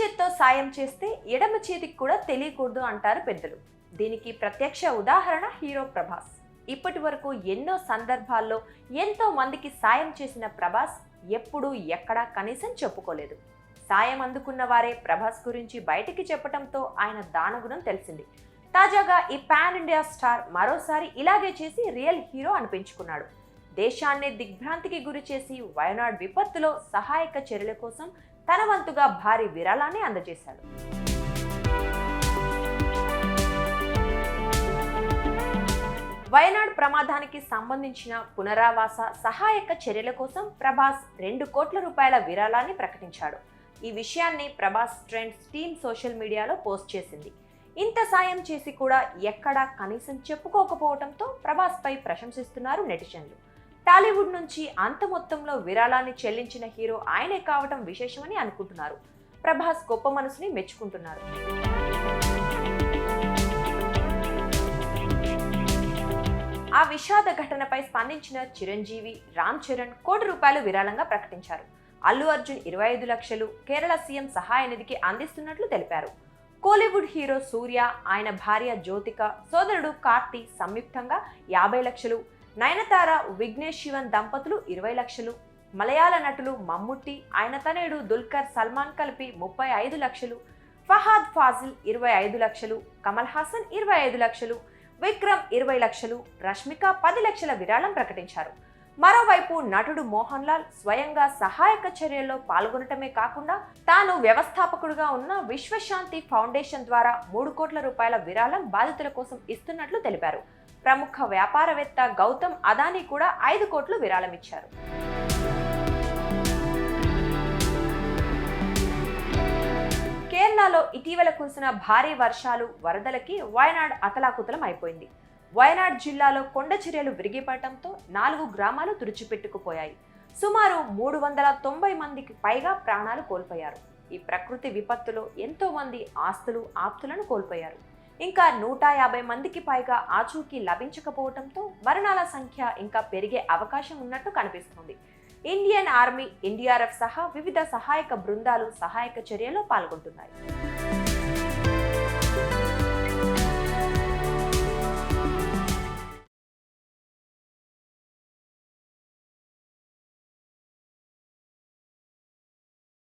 చేత్తో సాయం చేస్తే ఎడమ చేతికి కూడా తెలియకూడదు అంటారు పెద్దలు. దీనికి ప్రత్యక్ష ఉదాహరణ హీరో ప్రభాస్. ఇప్పటి వరకు ఎన్నో సందర్భాల్లో ఎంతో మందికి సాయం చేసిన ప్రభాస్ ఎప్పుడూ ఎక్కడా కనీసం చెప్పుకోలేదు. సాయం అందుకున్న వారే ప్రభాస్ గురించి బయటికి చెప్పడంతో ఆయన దానగుణం తెలిసింది. తాజాగా ఈ పాన్ ఇండియా స్టార్ మరోసారి ఇలాగే చేసి రియల్ హీరో అనిపించుకున్నాడు. దేశాన్ని దిగ్భ్రాంతికి గురి చేసి వయనాడ్ విపత్తులో సహాయక చర్యల కోసం తన వంతుగా భారీ విరాళాన్ని అందజేశాడు. వయనాడ్ ప్రమాదానికి సంబంధించిన పునరావాస సహాయక చర్యల కోసం ప్రభాస్ 2 కోట్ల రూపాయల విరాళాన్ని ప్రకటించాడు. ఈ విషయాన్ని ప్రభాస్ ట్రెండ్స్ టీమ్ సోషల్ మీడియాలో పోస్ట్ చేసింది. ఇంత సాయం చేసి కూడా ఎక్కడా కనీసం చెప్పుకోకపోవడంతో ప్రభాస్ పై ప్రశంసిస్తున్నారు నెటిజన్లు. టాలీవుడ్ నుంచి అంత మొత్తంలో విరాళాన్ని చెల్లించిన హీరో ఆయనే కావడం విశేషమని అనుకుంటున్నారు. ప్రభాస్ గొప్ప మనసుని మెచ్చుకుంటున్నారు. ఆ విషాద ఘటనపై స్పందించిన చిరంజీవి, రామ్ చరణ్ కోటి రూపాయలు విరాళంగా ప్రకటించారు. అల్లు అర్జున్ 25 లక్షలు కేరళ సీఎం సహాయ నిధికి అందిస్తున్నట్లు తెలిపారు. కోలీవుడ్ హీరో సూర్య, ఆయన భార్య జ్యోతిక, సోదరుడు కార్తీ సంయుక్తంగా 50 లక్షలు, నయనతార, విఘ్నేష్ శివన్ దంపతులు 20 లక్షలు, మలయాళ నటులు మమ్ముట్టి, ఆయన తనయుడు దుల్కర్ సల్మాన్ కలిపి 35 లక్షలు, ఫహాద్ ఫాజిల్ 25 లక్షలు, కమల్ హాసన్ 25 లక్షలు, విక్రమ్ 20 లక్షలు, రష్మిక 10 లక్షల విరాళం ప్రకటించారు. మరోవైపు నటుడు మోహన్ లాల్ స్వయంగా సహాయక చర్యల్లో పాల్గొనటమే కాకుండా తాను వ్యవస్థాపకుడుగా ఉన్న విశ్వశాంతి ఫౌండేషన్ ద్వారా 3 కోట్ల రూపాయల విరాళం బాధితుల కోసం ఇస్తున్నట్లు తెలిపారు. ప్రముఖ వ్యాపారవేత్త గౌతమ్ అదానీ కూడా 5 కోట్లు విరాళం ఇచ్చారు. కేరళలో ఇటీవల కురిసిన భారీ వర్షాలు, వరదలకి వయనాడ్ అతలాకుతలం అయిపోయింది. వయనాడ్ జిల్లాలో కొండ చర్యలు విరిగిపడటంతో 4 గ్రామాలు తుడిచిపెట్టుకుపోయాయి. సుమారు 390 మందికి పైగా ప్రాణాలు కోల్పోయారు. ఈ ప్రకృతి విపత్తులో ఎంతో మంది ఆస్తులు, ఆప్తులను కోల్పోయారు. ఇంకా 150 మందికి పైగా ఆచూకీ లభించకపోవడంతో మరణాల సంఖ్య ఇంకా పెరిగే అవకాశం ఉన్నట్టు కనిపిస్తుంది. ఇండియన్ ఆర్మీ, ఎన్డీఆర్ఎఫ్ సహా వివిధ సహాయక బృందాలు సహాయక చర్యల్లో పాల్గొంటున్నాయి.